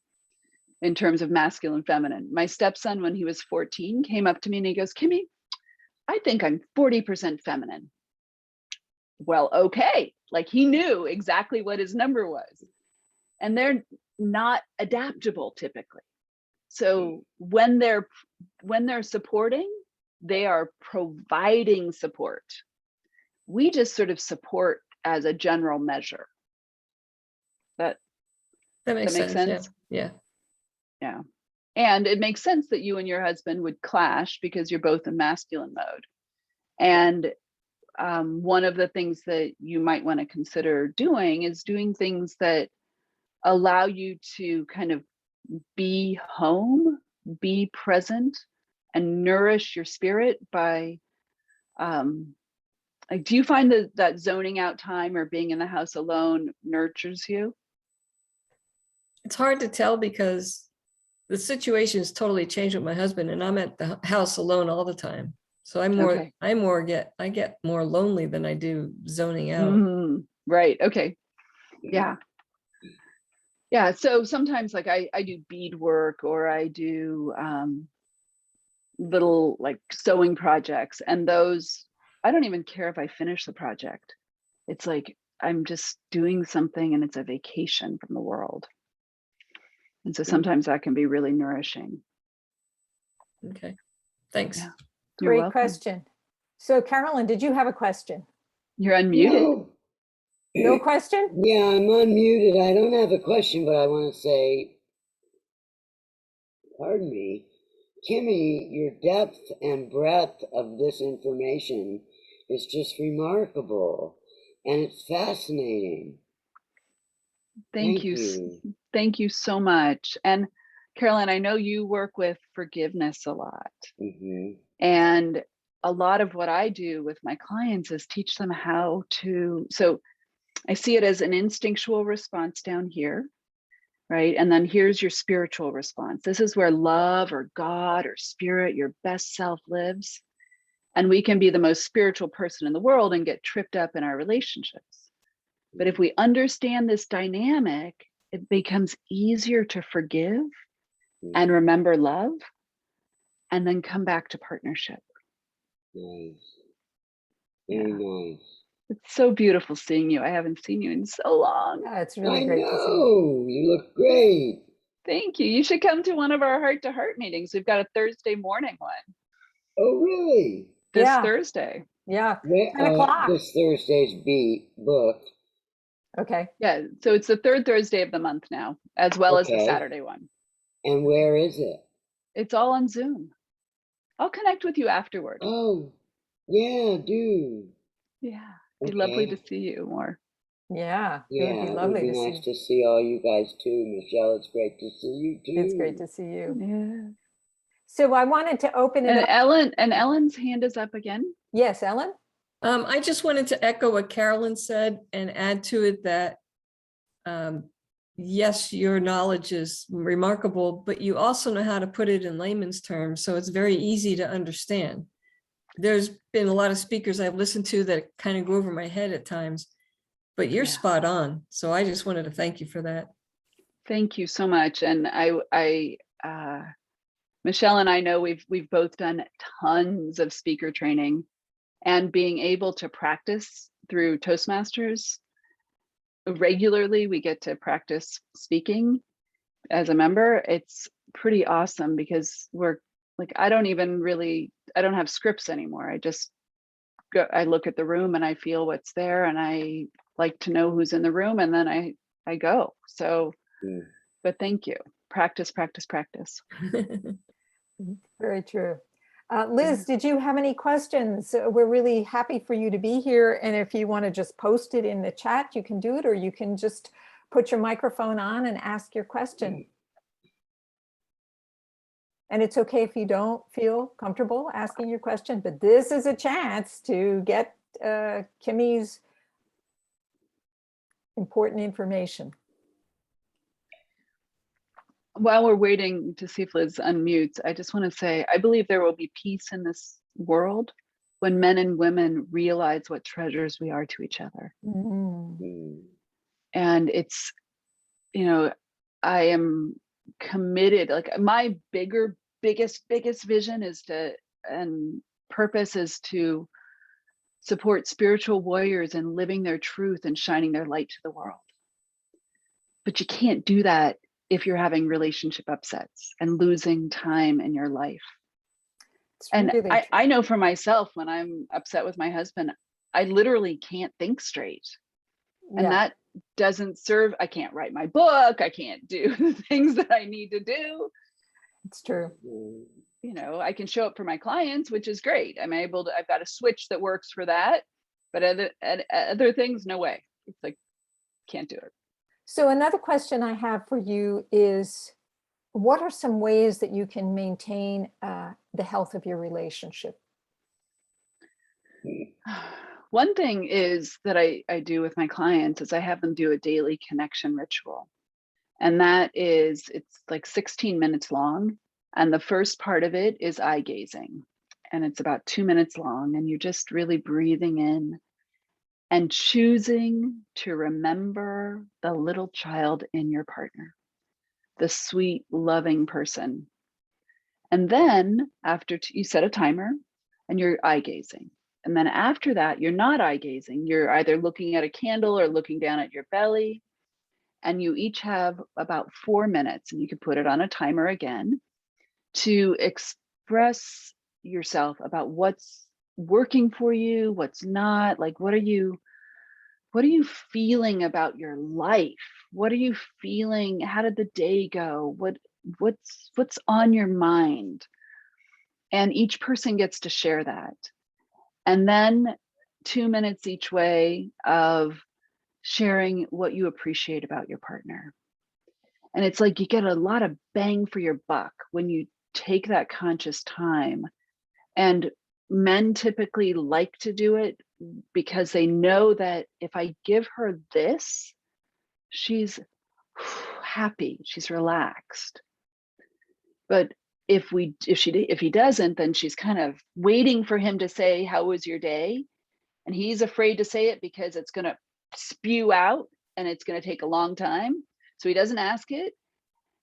in terms of masculine, feminine. My stepson, when he was 14, came up to me and he goes, "Kimmy, I think I'm 40% feminine." Well, okay. Like, he knew exactly what his number was. And they're not adaptable typically. So when they're supporting, they are providing support. We just sort of support as a general measure. That makes makes sense. sense? Yeah. Yeah. And it makes sense that you and your husband would clash because you're both in masculine mode. And one of the things that you might want to consider doing is doing things that allow you to kind of be home, be present, and nourish your spirit by, like, do you find that zoning out time or being in the house alone nurtures you? It's hard to tell because the situation has totally changed with my husband, and I'm at the house alone all the time. So Okay. I get more lonely than I do zoning out. Right. Okay. Yeah. Yeah. So sometimes, like, I do bead work, or I do little like sewing projects, and those, I don't even care if I finish the project. It's like I'm just doing something and it's a vacation from the world. And so sometimes that can be really nourishing. Okay, thanks. Yeah. You're Great welcome. question. So Carolyn, did you have a question? You're unmuted. No. No question? Yeah, I'm unmuted. I don't have a question, but I want to say, pardon me, Kimi, your depth and breadth of this information is just remarkable, and it's fascinating. Thank you. Thank you so much. And Carolyn, I know you work with forgiveness a lot. And a lot of what I do with my clients is teach them how to, so I see it as an instinctual response down here, right? And then here's your spiritual response. This is where love or God or spirit, your best self lives. And we can be the most spiritual person in the world and get tripped up in our relationships. But if we understand this dynamic, it becomes easier to forgive and remember love, and then come back to partnership. Nice. Very nice. It's so beautiful seeing you. I haven't seen you in so long. Yeah, it's really I great to see you. know. You look great. Thank you. You should come to one of our heart-to-heart meetings. We've got a Thursday morning one. Oh, really? This Yeah. Thursday. Yeah, Where, 10 o'clock. this Thursday's booked. Okay. Yeah, so it's the third Thursday of the month now, as well as the Okay. Saturday one. And where is it? It's all on Zoom. I'll connect with you afterward. Oh, yeah, do. Yeah, it'd be lovely to Okay. see you more. Yeah, it Yeah, would be it would lovely be to see. nice to see all you guys too. Michelle, it's great to see you too. It's great to see you. Yeah. So I wanted to open it And up. Ellen's hand is up again. Yes, Ellen? I just wanted to echo what Carolyn said and add to it that, yes, your knowledge is remarkable, but you also know how to put it in layman's terms, so it's very easy to understand. There's been a lot of speakers I've listened to that kind of go over my head at times, but you're spot on. So I just wanted to thank you for that. Thank you so much. And Michelle and I know we've both done tons of speaker training, and being able to practice through Toastmasters regularly, we get to practice speaking as a member. It's pretty awesome because we're like, I don't have scripts anymore. I look at the room and I feel what's there, and I like to know who's in the room, and then I go. So, but thank you. Practice, practice, practice. Very true. Liz, did you have any questions? We're really happy for you to be here. And if you want to just post it in the chat, you can do it, or you can just put your microphone on and ask your question. And it's okay if you don't feel comfortable asking your question, but this is a chance to get Kimi's important information. While we're waiting to see if Liz unmutes, I just want to say, I believe there will be peace in this world when men and women realize what treasures we are to each other. And it's, I am committed, like my biggest vision is and purpose is to support spiritual warriors in living their truth and shining their light to the world. But you can't do that if you're having relationship upsets and losing time in your life. And really I know for myself, when I'm upset with my husband, I literally can't think straight. And doesn't serve, I can't write my book, I can't do the things that I need to do. It's true. You know, I can show up for my clients, which is great. I'm able to, I've got a switch that works for that, but other things, no way. It's like, can't do it. So another question I have for you is, what are some ways that you can maintain the health of your relationship? One thing is that I do with my clients is I have them do a daily connection ritual. And that is, it's like 16 minutes long. And the first part of it is eye gazing. And it's about 2 minutes long. And you're just really breathing in and choosing to remember the little child in your partner, the sweet, loving person. And then after you set a timer and you're eye gazing. And then after that, you're not eye gazing. You're either looking at a candle or looking down at your belly. And you each have about 4 minutes, and you can put it on a timer again, to express yourself about what's working for you, what's not. Like, what are you feeling about your life? What are you feeling? How did the day go? What's on your mind? And each person gets to share that. And then 2 minutes each way of sharing what you appreciate about your partner. And it's like you get a lot of bang for your buck when you take that conscious time. And men typically like to do it because they know that if I give her this, she's happy, she's relaxed. But if he doesn't, then she's kind of waiting for him to say, how was your day? And he's afraid to say it because it's going to spew out and it's going to take a long time. So he doesn't ask it.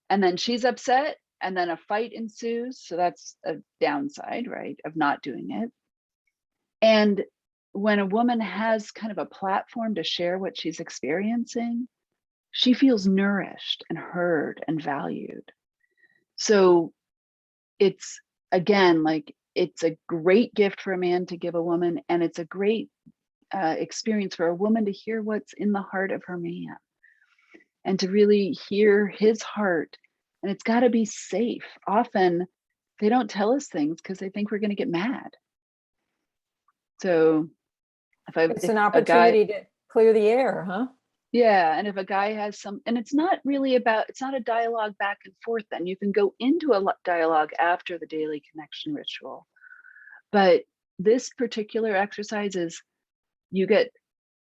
And then she's upset and then a fight ensues. So that's a downside, right, of not doing it. And when a woman has kind of a platform to share what she's experiencing, she feels nourished and heard and valued. So it's, again, like, it's a great gift for a man to give a woman, and it's a great experience for a woman to hear what's in the heart of her man and to really hear his heart. And it's got to be safe. Often they don't tell us things because they think we're going to get mad. So It's an opportunity to clear the air, huh? Yeah. And if a guy has and it's not a dialogue back and forth, then you can go into a dialogue after the daily connection ritual. But this particular exercise is, you get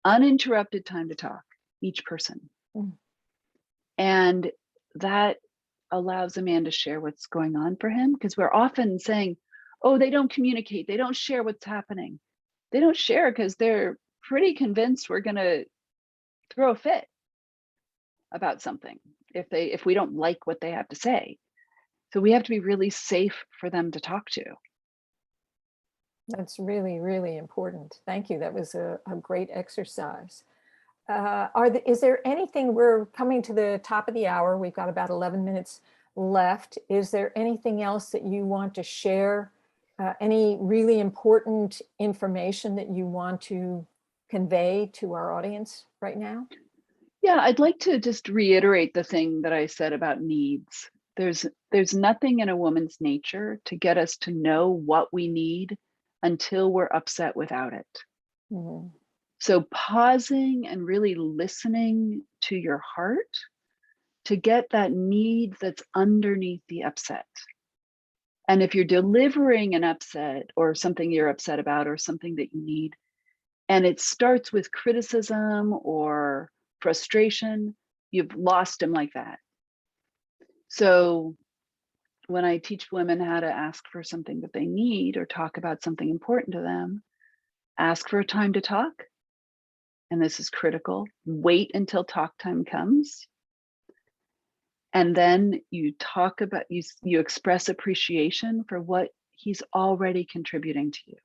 uninterrupted time to talk, each person. And that allows a man to share what's going on for him, because we're often saying, oh, they don't communicate, they don't share what's happening. They don't share because they're pretty convinced we're going to throw a fit about something if we don't like what they have to say. So we have to be really safe for them to talk to. That's really, really important. Thank you. That was a great exercise. Is there anything, we're coming to the top of the hour. We've got about 11 minutes left. Is there anything else that you want to share? Any really important information that you want to convey to our audience right now? Yeah, I'd like to just reiterate the thing that I said about needs. There's nothing in a woman's nature to get us to know what we need until we're upset without it. Mm-hmm. So pausing and really listening to your heart to get that need that's underneath the upset. And if you're delivering an upset or something you're upset about or something that you need, and it starts with criticism or frustration, you've lost him like that. So when I teach women how to ask for something that they need or talk about something important to them, ask for a time to talk. And this is critical. Wait until talk time comes. And then you talk about, you express appreciation for what he's already contributing to you.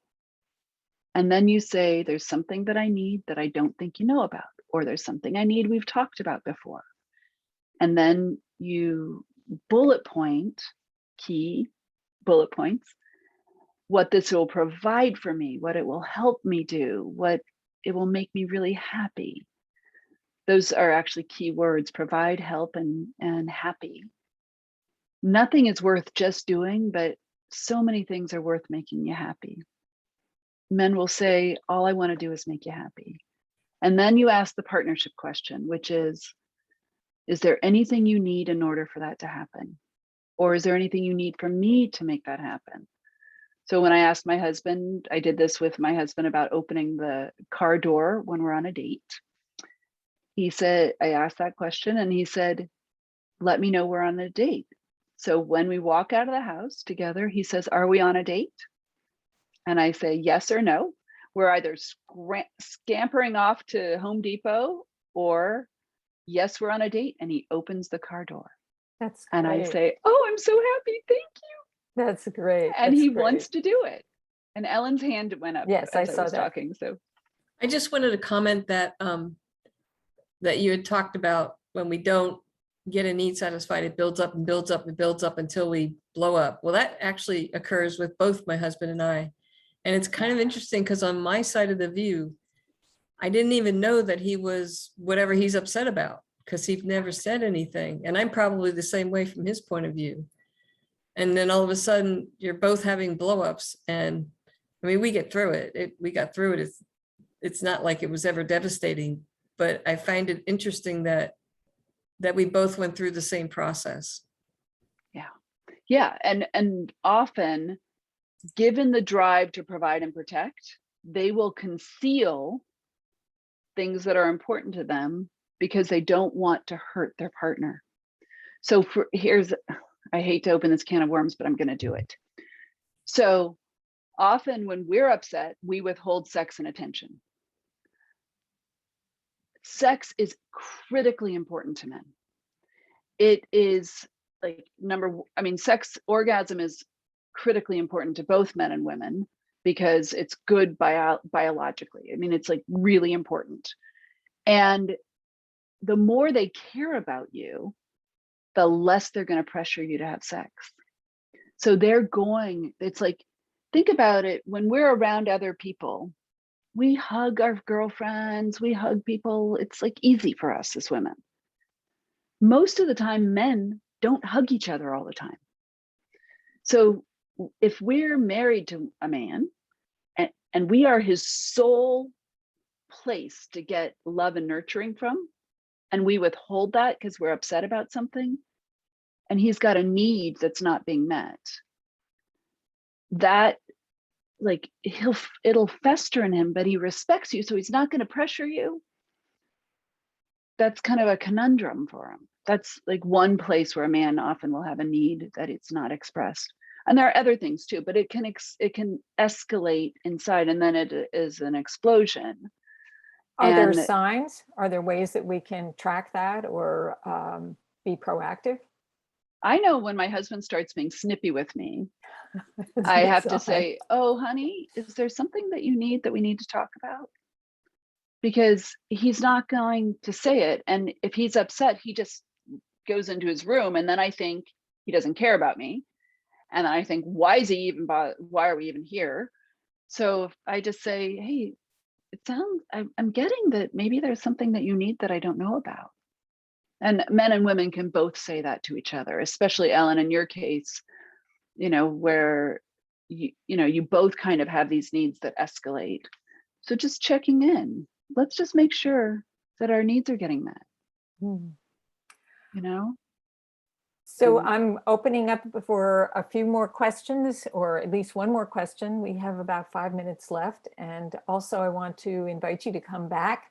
And then you say, there's something that I need that I don't think you know about, or there's something I need we've talked about before. And then you bullet point, key bullet points, what this will provide for me, what it will help me do, what it will make me really happy. Those are actually key words: provide, help, and happy. Nothing is worth just doing, but so many things are worth making you happy. Men will say, all I want to do is make you happy. And then you ask the partnership question, which is there anything you need in order for that to happen? Or is there anything you need from me to make that happen? So when I asked my husband, I did this with my husband about opening the car door when we're on a date. He said, I asked that question and he said, let me know we're on a date. So when we walk out of the house together, he says, are we on a date? And I say, yes or no. We're either scampering off to Home Depot or yes, we're on a date. And he opens the car door. That's and great. I say, oh, I'm so happy. Thank you. That's great. And That's he great. wants to do it. And Ellen's hand went up Yes, as I I saw was that. talking. So I just wanted to comment that that you had talked about when we don't get a need satisfied, it builds up and builds up and builds up until we blow up. Well, that actually occurs with both my husband and I. And it's kind of interesting because on my side of the view, I didn't even know that he was whatever he's upset about because he never said anything. And I'm probably the same way from his point of view. And then all of a sudden you're both having blowups. And I mean, we get through it. We got through it. It's not like it was ever devastating, but I find it interesting that we both went through the same process. yeah. And often, given the drive to provide and protect, they will conceal things that are important to them because they don't want to hurt their partner. So I hate to open this can of worms, but I'm going to do it. So often when we're upset, we withhold sex and attention. Sex is critically important to men. It is like sex orgasm is critically important to both men and women because it's good biologically. I mean, it's like really important. And the more they care about you, the less they're going to pressure you to have sex. So it's like, think about it. When we're around other people, we hug our girlfriends, we hug people. It's like easy for us as women. Most of the time, men don't hug each other all the time. So if we're married to a man and we are his sole place to get love and nurturing from, and we withhold that because we're upset about something, and he's got a need that's not being met, that like it'll fester in him, but he respects you, so he's not going to pressure you. That's kind of a conundrum for him. That's like one place where a man often will have a need that it's not expressed. And there are other things too, but it can escalate inside, and then it is an explosion. Are there signs? Are there ways that we can track that or be proactive? I know when my husband starts being snippy with me, I have to say, oh, honey, is there something that you need that we need to talk about? Because he's not going to say it. And if he's upset, he just goes into his room. And then I think he doesn't care about me. And I think, why are we even here? So I just say, hey, I'm getting that maybe there's something that you need that I don't know about. And men and women can both say that to each other, especially Ellen, in your case, where you both kind of have these needs that escalate. So just checking in. Let's just make sure that our needs are getting met. So I'm opening up for a few more questions, or at least one more question. We have about 5 minutes left. And also I want to invite you to come back.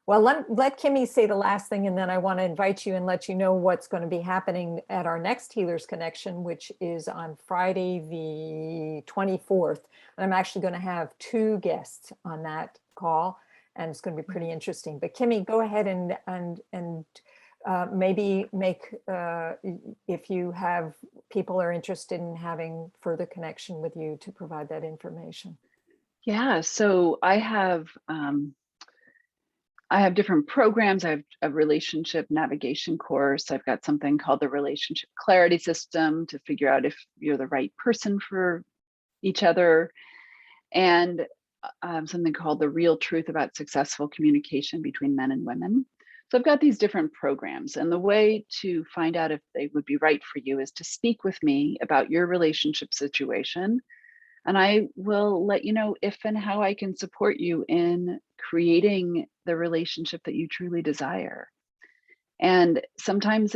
Well, let Kimi say the last thing, and then I want to invite you and let you know what's going to be happening at our next Healers Connection, which is on Friday, the 24th. And I'm actually going to have 2 guests on that call, and it's going to be pretty interesting. But Kimi, go ahead and maybe make, if you have people are interested in having further connection with you, to provide that information. Yeah, so I have different programs. I have a relationship navigation course. I've got something called the Relationship Clarity System to figure out if you're the right person for each other. And something called The Real Truth About Successful Communication Between Men and Women. So I've got these different programs, and the way to find out if they would be right for you is to speak with me about your relationship situation. And I will let you know if and how I can support you in creating the relationship that you truly desire. And sometimes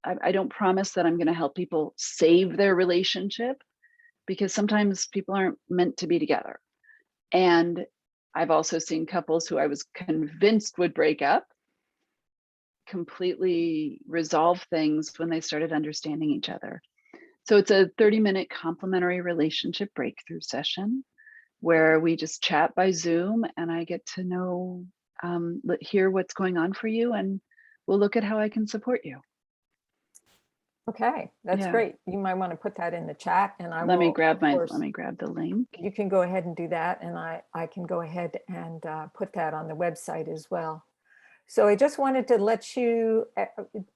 I don't promise that I'm going to help people save their relationship, because sometimes people aren't meant to be together. And I've also seen couples who I was convinced would break up completely resolve things when they started understanding each other. So it's a 30-minute complimentary relationship breakthrough session where we just chat by Zoom, and I get to know, hear what's going on for you, and we'll look at how I can support you. Okay, that's Yeah. great. You might want to put that in the chat, and I Let will, me grab of course, let me grab the link. you can go ahead and do that, and I can go ahead and put that on the website as well. So I just wanted to let you,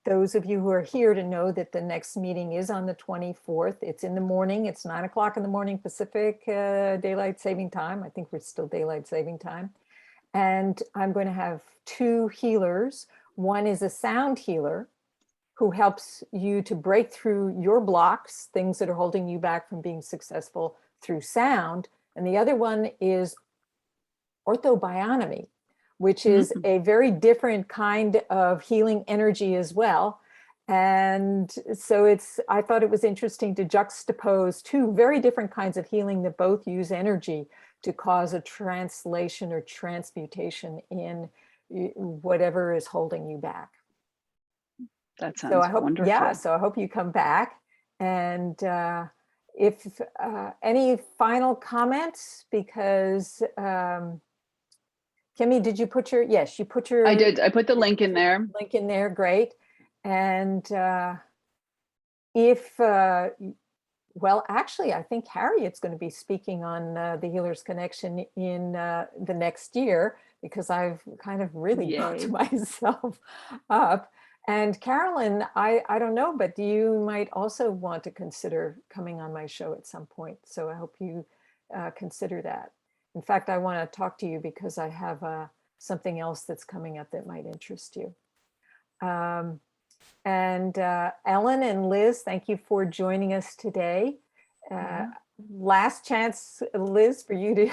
those of you who are here, to know that the next meeting is on the 24th. It's in the morning. It's 9 o'clock in the morning Pacific Daylight Saving Time. I think we're still Daylight Saving Time. And I'm going to have 2 healers. One is a sound healer who helps you to break through your blocks, things that are holding you back from being successful through sound. And the other one is orthobionomy, which is a very different kind of healing energy as well. And so I thought it was interesting to juxtapose 2 very different kinds of healing that both use energy to cause a translation or transmutation in whatever is holding you back. That sounds So I hope, wonderful. yeah, so I hope you come back. And if any final comments, because Kimi, did you put your, yes, you put your. I did. I put the link in there. Link in there, great. And well, actually, I think Harriet's going to be speaking on the Healers Connection in the next year, because I've kind of really booked myself up. And Carolyn, I don't know, but you might also want to consider coming on my show at some point. So I hope you consider that. In fact, I want to talk to you because I have something else that's coming up that might interest you. And Ellen and Liz, thank you for joining us today. Last chance, Liz, for you to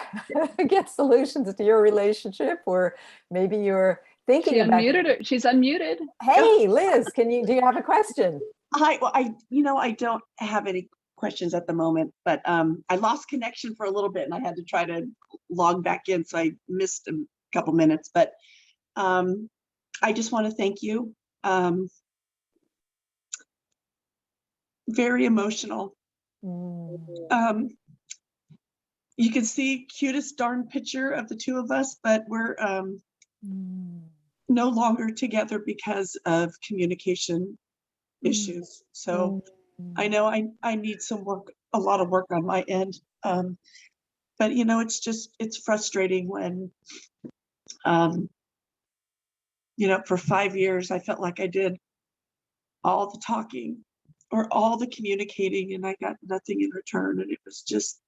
get solutions to your relationship, or maybe you're thinking about it. She's unmuted. Hey, Liz, do you have a question? Hi. Well, I don't have any questions at the moment, but I lost connection for a little bit and I had to try to log back in, so I missed a couple minutes. But I just want to thank you. Very emotional. You can see cutest darn picture of the 2 of us, but we're no longer together because of communication issues. So I know I need some work, a lot of work on my end. But it's frustrating when, for 5 years, I felt like I did all the talking or all the communicating and I got nothing in return. And it was just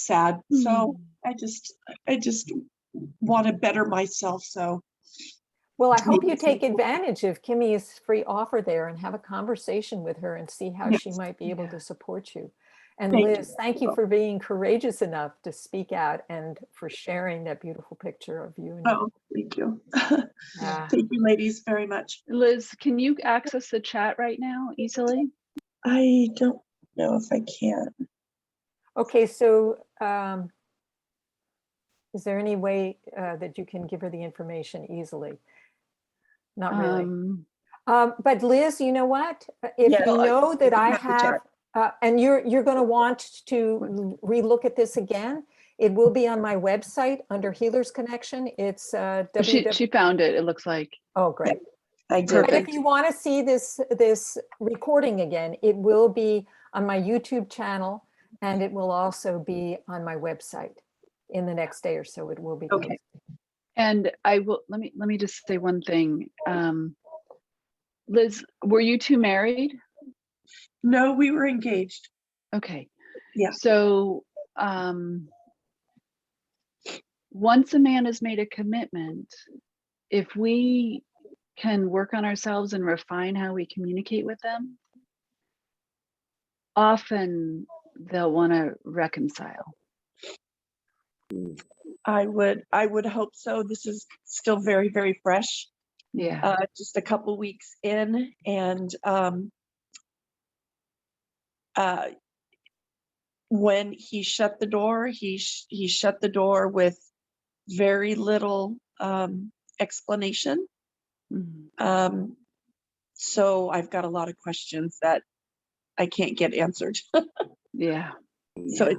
sad. So I just want to better myself. So. Well, I hope you take advantage of Kimi's free offer there and have a conversation with her and see how she might be able to support you. And Liz, thank you for being courageous enough to speak out and for sharing that beautiful picture of you. Oh, thank you. Thank you, ladies, very much. Liz, can you access the chat right now easily? I don't know if I can. Okay, so is there any way that you can give her the information easily? Not really. But Liz, you know what? If you know that I have, and you're going to want to relook at this again, it will be on my website under Healers Connection. It's She found it, it looks like. Oh, great. I did. But if you want to see this recording again, it will be on my YouTube channel, and it will also be on my website in the next day or so. It will be okay. And I will let me just say one thing. Liz, were you 2 married? No, we were engaged. Okay. Yeah. So once a man has made a commitment, if we can work on ourselves and refine how we communicate with them, often they'll want to reconcile. I would hope so. This is still very, very fresh. Yeah. Just a couple weeks in, and when he shut the door, he shut the door with very little explanation. Mhm. So I've got a lot of questions that I can't get answered. Yeah. So Yeah.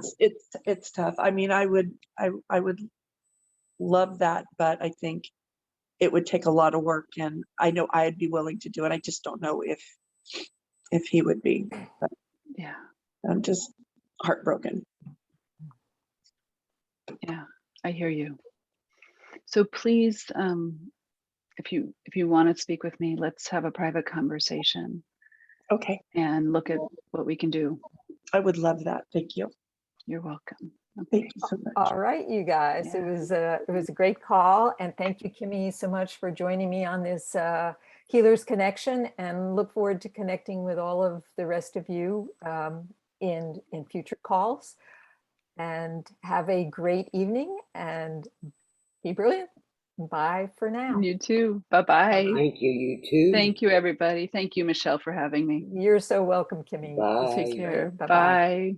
it's tough. I mean, I would love that, but I think it would take a lot of work, and I know I'd be willing to do it. I just don't know if he would be. But Yeah. I'm just heartbroken. Yeah. I hear you. So please, if you want to speak with me, let's have a private conversation Okay, and look at what we can do. I would love that. Thank you. You're welcome. Thank you so much. All right, you guys, Yeah. it was a great call, and thank you, Kimi, so much for joining me on this Healers Connection, and look forward to connecting with all of the rest of you in future calls. And have a great evening and be brilliant. Bye for now. You too. Bye-bye. Thank you, you too. Thank you, everybody. Thank you, Michelle, for having me. You're so welcome, Kimi. Bye. Take care. Bye-bye. Bye.